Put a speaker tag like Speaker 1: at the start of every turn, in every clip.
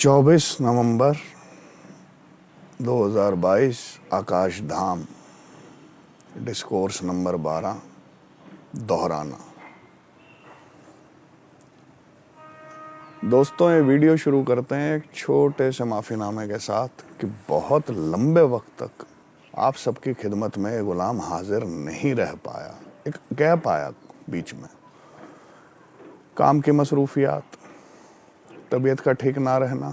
Speaker 1: 24 नवंबर 2022 आकाश धाम discourse number 12 दोहराना। दोस्तों, ये वीडियो शुरू करते हैं एक छोटे से माफ़ीनामे के साथ कि बहुत लंबे वक्त तक आप सबकी खिदमत में गुलाम हाजिर नहीं रह पाया। एक गैप आया बीच में, काम की मसरूफियात, तबीयत का ठीक ना रहना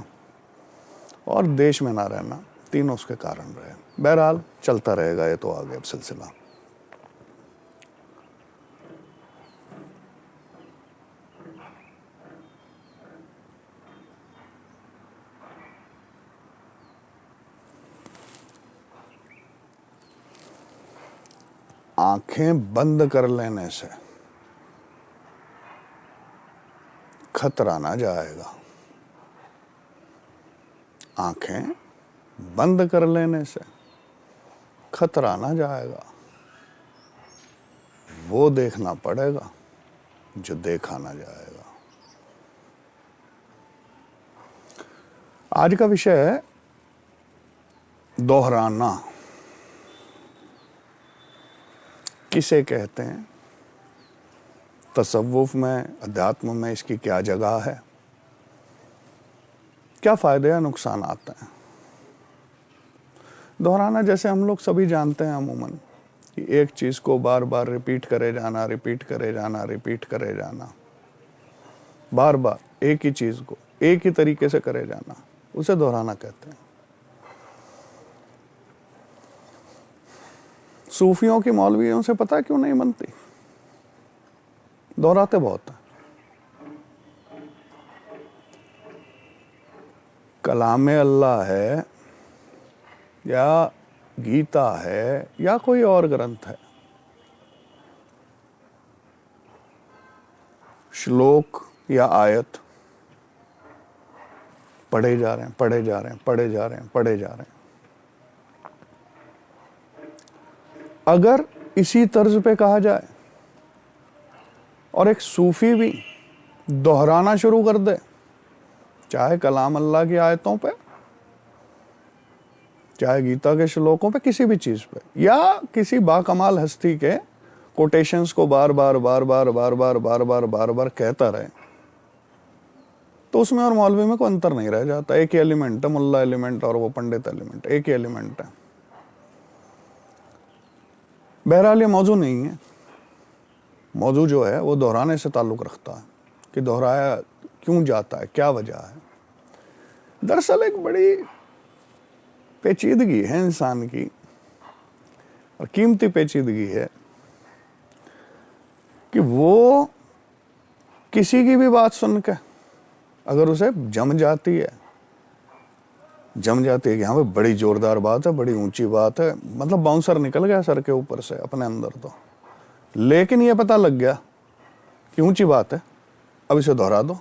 Speaker 1: और देश में ना रहना, तीनों उसके कारण रहे। बहरहाल चलता रहेगा ये तो आगे अब सिलसिला। आंखें बंद कर लेने से खतरा ना जाएगा। आंखें बंद कर लेने से खतरा ना जाएगा। वो देखना पड़ेगा जो देखा ना जाएगा। आज का विषय है दोहराना। किसे कहते हैं? तसव्वुफ में, अध्यात्म में इसकी क्या जगह है? क्या फायदे या नुकसान आते हैं? दोहराना जैसे हम लोग सभी जानते हैं अमूमन कि एक चीज को बार बार रिपीट करे जाना, रिपीट करे जाना, रिपीट करे जाना, बार बार एक ही चीज को एक ही तरीके से करे जाना, उसे दोहराना कहते हैं। सूफियों की मौलवियों से पता क्यों नहीं बनती? दोहराते बहुत हैं। कलामे अल्लाह है या गीता है या कोई और ग्रंथ है, श्लोक या आयत पढ़े जा रहे हैं, पढ़े जा रहे हैं, पढ़े जा रहे हैं, पढ़े जा रहे हैं। अगर इसी तर्ज पे कहा जाए और एक सूफी भी दोहराना शुरू कर दे, चाहे कलाम अल्लाह की आयतों पे, चाहे गीता के श्लोकों पे, किसी भी चीज पे, या किसी बाकमाल हस्ती के कोटेशंस को बार बार बार बार बार बार बार बार बार बार कहता रहे, तो उसमें और मौलवी में कोई अंतर नहीं रह जाता। एक ही एलिमेंट है, मुल्ला एलिमेंट और वो पंडित एलिमेंट, एक ही एलिमेंट है। बहरहाल ये मौजू नहीं है। मौजू जो है वो दोहराने से ताल्लुक़ रखता है कि दोहराया क्यों जाता है, क्या वजह है। दरअसल एक बड़ी पेचीदगी है इंसान की, और कीमती पेचीदगी है कि वो किसी की भी बात सुन के अगर उसे जम जाती है कि हाँ भाई बड़ी जोरदार बात है, बड़ी ऊंची बात है, मतलब बाउंसर निकल गया सर के ऊपर से अपने अंदर तो, लेकिन ये पता लग गया कि ऊंची बात है, अब इसे दोहरा दो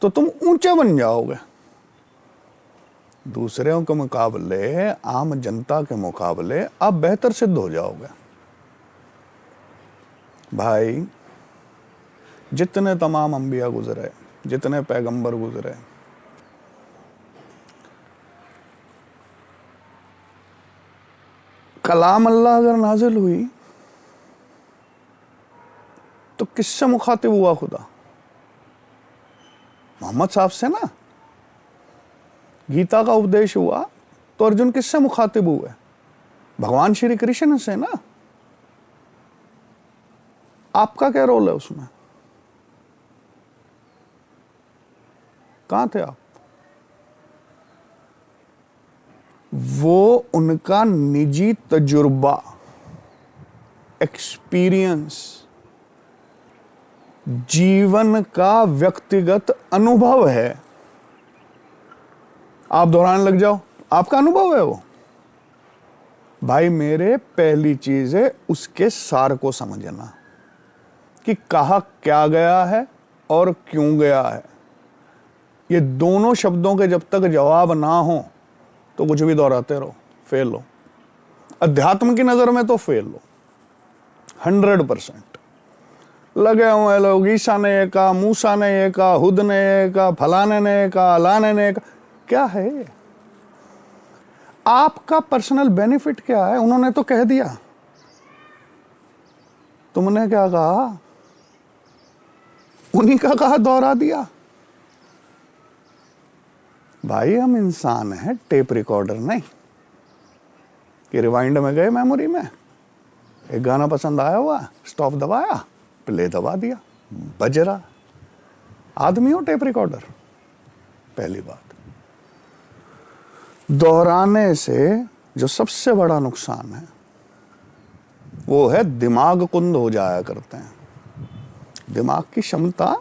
Speaker 1: तो तुम ऊंचे बन जाओगे। दूसरों के मुकाबले, आम जनता के मुकाबले आप बेहतर सिद्ध हो जाओगे। भाई, जितने तमाम अंबिया गुजरे, जितने पैगंबर गुजरे, कलाम अल्लाह अगर नाजिल हुई तो किससे मुखातिब हुआ खुदा? मोहम्मद साहब से ना। गीता का उपदेश हुआ तो अर्जुन किससे मुखातिब हुए? भगवान श्री कृष्ण से ना। आपका क्या रोल है उसमें? कहां थे आप? वो उनका निजी तजुर्बा, एक्सपीरियंस, जीवन का व्यक्तिगत अनुभव है। आप दोहराने लग जाओ, आपका अनुभव है वो। भाई मेरे, पहली चीज है उसके सार को समझना कि कहा क्या गया है और क्यों गया है। ये दोनों शब्दों के जब तक जवाब ना हो तो कुछ भी दोहराते रहो, फेल हो। अध्यात्म की नजर में तो फेल हो 100%। लगे हुए लोग, ईसा ने ये कहा, मूसा ने ये कहा, हुद ने ये कहा, फलाने ने ये कहा, अलाने ने ये कहा। क्या है आपका पर्सनल बेनिफिट? क्या है? उन्होंने तो कह दिया, तुमने क्या कहा? उन्हीं का कहा दोहरा दिया। भाई हम इंसान हैं, टेप रिकॉर्डर नहीं कि रिवाइंड में गए मेमोरी में, एक गाना पसंद आया हुआ, स्टॉप दबाया, प्ले दबा दिया, बज रहा। आदमी हो टेप रिकॉर्डर? पहली बात। दोहराने से जो सबसे बड़ा नुकसान है वो है दिमाग कुंद हो जाया करते हैं। दिमाग की क्षमता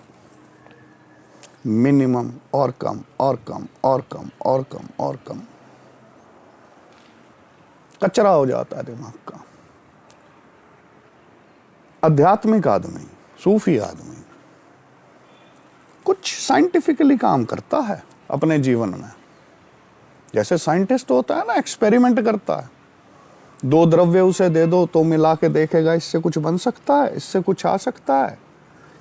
Speaker 1: मिनिमम और कम और कम और कम और कम और कम, कचरा हो जाता है दिमाग का। आध्यात्मिक आदमी, सूफी आदमी कुछ साइंटिफिकली काम करता है अपने जीवन में, जैसे साइंटिस्ट होता है ना, एक्सपेरिमेंट करता है। दो द्रव्य उसे दे दो तो मिला के देखेगा, इससे कुछ बन सकता है, इससे कुछ आ सकता है,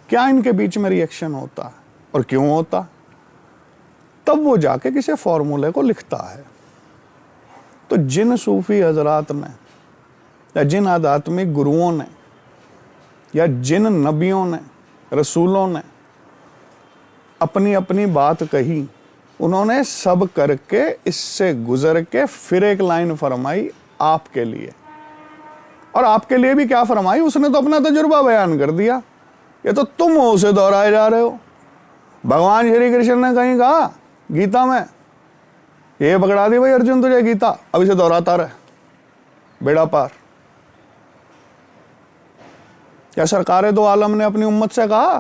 Speaker 1: क्या इनके बीच में रिएक्शन होता है और क्यों होता, तब वो जाके किसी फॉर्मूले को लिखता है। तो जिन सूफी हजरात ने या जिन आध्यात्मिक गुरुओं ने या जिन नबियों ने, रसूलों ने अपनी अपनी बात कही, उन्होंने सब करके इससे गुजर के फिर एक लाइन फरमाई आपके लिए। और आपके लिए भी क्या फरमाई? उसने तो अपना तजुर्बा बयान कर दिया, ये तो तुम हो उसे दोहराए जा रहे हो। भगवान श्री कृष्ण ने कहीं कहा गीता में, ये पकड़ा दी भाई अर्जुन तुझे गीता, अब इसे दोहराता रहे, बेड़ा पार। क्या सरकारे दो आलम ने अपनी उम्मत से कहा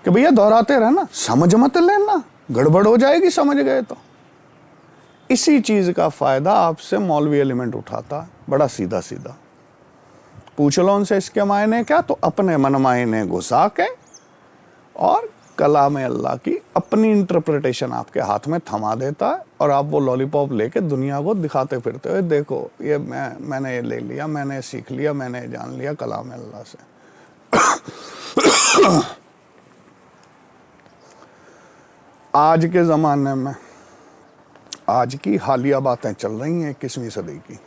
Speaker 1: कि भैया दोहराते रहना, समझ मत लेना, गड़बड़ हो जाएगी समझ गए तो। इसी चीज का फायदा आपसे मौलवी एलिमेंट उठाता, बड़ा सीधा सीधा। पूछ लो उनसे इसके मायने क्या, तो अपने मन मायने घुसा के और कलाम अल्लाह की अपनी इंटरप्रिटेशन आपके हाथ में थमा देता है, और आप वो लॉलीपॉप लेके दुनिया को दिखाते फिरते हो, देखो ये मैंने ये ले लिया, मैंने सीख लिया, मैंने ये जान लिया कलाम अल्लाह से। आज के ज़माने में आज की हालिया बातें चल रही हैं 21वीं सदी की,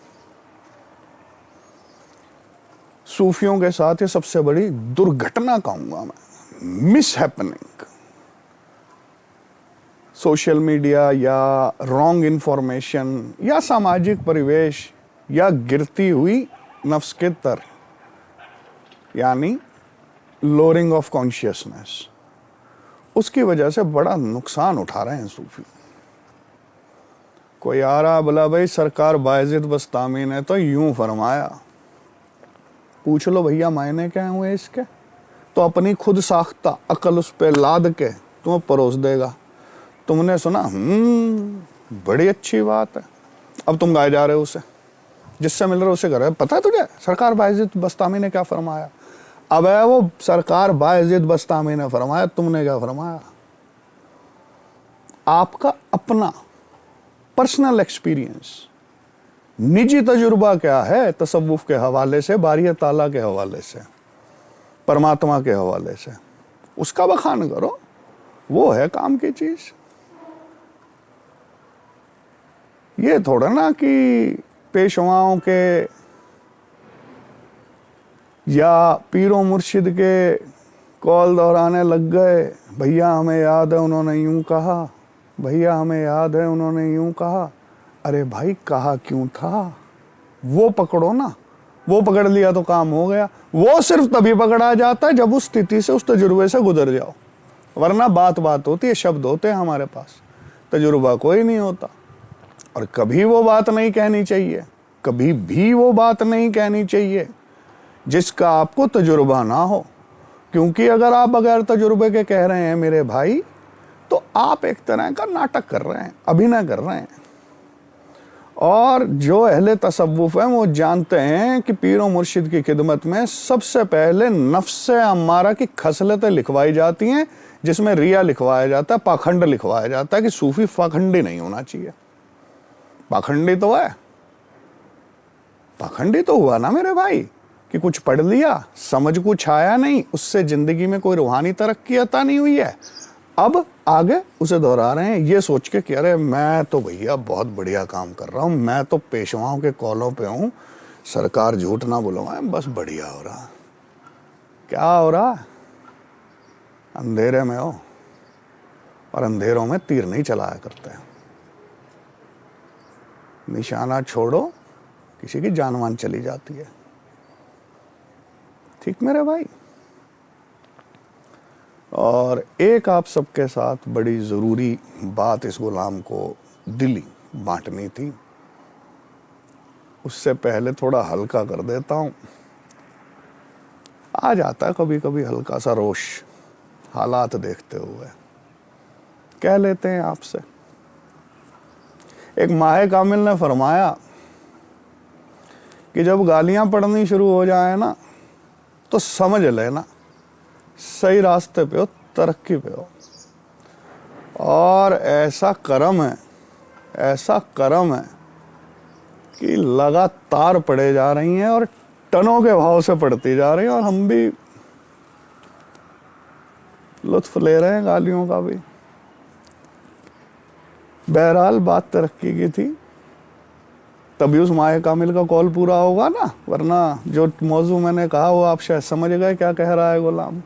Speaker 1: सूफियों के साथ ये सबसे बड़ी दुर्घटना कहूंगा मैं, मिस हैपनिंग। सोशल मीडिया या रॉन्ग इंफॉर्मेशन या सामाजिक परिवेश या गिरती हुई नफ्स के तर, यानी लोअरिंग ऑफ कॉन्शियसनेस, उसकी वजह से बड़ा नुकसान उठा रहे हैं सूफी। कोई आ रहा बोला भाई सरकार बायजिद बस्तामी ने तो यूं फरमाया, पूछ लो भैया मायने क्या हुए इसके, तो अपनी खुद साख्ता अकल उस पे लाद के तुम्हें परोस देगा। तुमने सुना बड़ी अच्छी बात है, अब तुम गाए जा रहे हो उसे, जिससे मिल रहे उसे कर रहे। पता है तुझे सरकार बायजिद बस्तामी ने क्या फरमाया? अब है वो सरकार बायजिद बस्तामी ने फरमाया, तुमने क्या फरमाया? आपका अपना पर्सनल एक्सपीरियंस, निजी तजुर्बा क्या है तसव्वुफ के हवाले से, बारी ताला के हवाले से, परमात्मा के हवाले से, उसका बखान करो, वो है काम की चीज। ये थोड़ा ना कि पेशवाओं के या पीरों मुर्शिद के कौल दोहराने लग गए, भैया हमें याद है उन्होंने यूं कहा, भैया हमें याद है उन्होंने यूं कहा। अरे भाई कहा क्यों था वो पकड़ो ना, वो पकड़ लिया तो काम हो गया। वो सिर्फ तभी पकड़ा जाता है जब उस स्थिति से, उस तजुर्बे से गुजर जाओ, वरना बात बात होती है, शब्द होते हैं हमारे पास, तजुर्बा कोई नहीं होता। और कभी वो बात नहीं कहनी चाहिए, कभी भी वो बात नहीं कहनी चाहिए जिसका आपको तजुर्बा ना हो, क्योंकि अगर आप बगैर तजुर्बे के कह रहे हैं मेरे भाई, तो आप एक तरह का नाटक कर रहे हैं, अभिनय कर रहे हैं। और जो अहले तसव्वुफ हैं वो जानते हैं कि पीरों मुर्शिद की खिदमत में सबसे पहले नफ्स अम्मारा की खसलतें लिखवाई जाती हैं, जिसमें रिया लिखवाया जाता है, पाखंड लिखवाया जाता है कि सूफी पाखंडी नहीं होना चाहिए। पाखंडी तो है, पाखंडी तो हुआ ना मेरे भाई, कि कुछ पढ़ लिया, समझ कुछ आया नहीं, उससे जिंदगी में कोई रूहानी तरक्की अता नहीं हुई है, अब आगे उसे दोहरा रहे हैं ये सोच के कि अरे मैं तो भैया बहुत बढ़िया काम कर रहा हूँ, मैं तो पेशवाओं के कॉलों पे हूँ, सरकार झूठ ना बुलवाए, बस बढ़िया हो रहा। क्या हो रहा? अंधेरे में हो, और अंधेरों में तीर नहीं चलाया करते हैं। निशाना छोड़ो, किसी की जान मान चली जाती है। ठीक मेरे भाई? और एक आप सबके साथ बड़ी ज़रूरी बात इस गुलाम को दिली बांटनी थी, उससे पहले थोड़ा हल्का कर देता हूँ। आ जाता है कभी कभी हल्का सा रोष हालात देखते हुए, कह लेते हैं आपसे। एक माहे कामिल ने फरमाया कि जब गालियां पड़नी शुरू हो जाए ना, तो समझ लेना सही रास्ते पे हो, तरक्की पे हो। और ऐसा करम है, ऐसा करम है कि लगातार पड़े जा रही हैं और टनों के भाव से पड़ती जा रही हैं, और हम भी लुत्फ ले रहे हैं गालियों का भी। बहरहाल बात तरक्की की थी, तभी उस माहे कामिल का कॉल पूरा होगा ना, वरना जो मौजू मैंने कहा वो आप शायद समझ गए क्या कह रहा है गुलाम।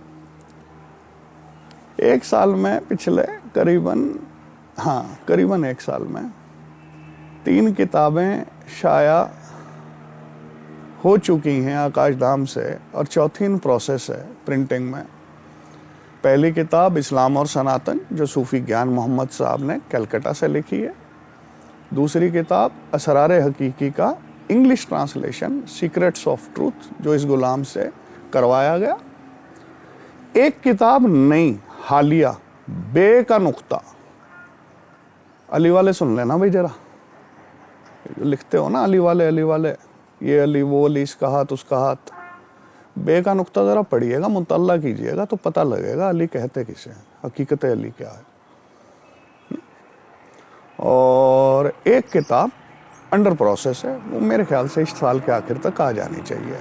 Speaker 1: एक साल में, पिछले करीबन एक साल में 3 किताबें शाया हो चुकी हैं आकाशधाम से, और चौथी इन प्रोसेस है प्रिंटिंग में। पहली किताब इस्लाम और सनातन, जो सूफ़ी ज्ञान मोहम्मद साहब ने कलकत्ता से लिखी है। दूसरी किताब असरारे हकीकी का English translation secrets of truth, जो इस गुलाम से करवाया गया। एक किताब नई हालिया बे का नुक्ता, अली वाले सुन लेना भाई जरा, जो लिखते हो ना अली वाले, ये अली वो अली, इसका हाथ उसका हाथ, बे का नुक्ता जरा पढ़िएगा, मुतल्ला कीजिएगा तो पता लगेगा अली कहते किसे हैं, हकीकत अली क्या है। और एक किताब अंडर प्रोसेस है, वो मेरे ख्याल से इस साल के आखिर तक आ जानी चाहिए।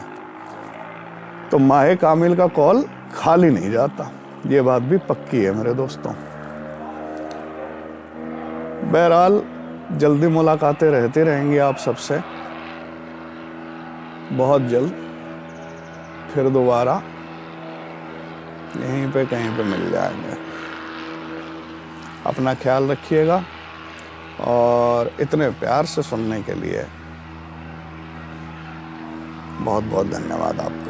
Speaker 1: तो माहे कामिल का कॉल खाली नहीं जाता, ये बात भी पक्की है मेरे दोस्तों। बहरहाल जल्दी मुलाकातें रहती रहेंगी आप सबसे, बहुत जल्द फिर दोबारा यहीं पे कहीं पे मिल जाएंगे। अपना ख्याल रखिएगा, और इतने प्यार से सुनने के लिए बहुत बहुत धन्यवाद आपका।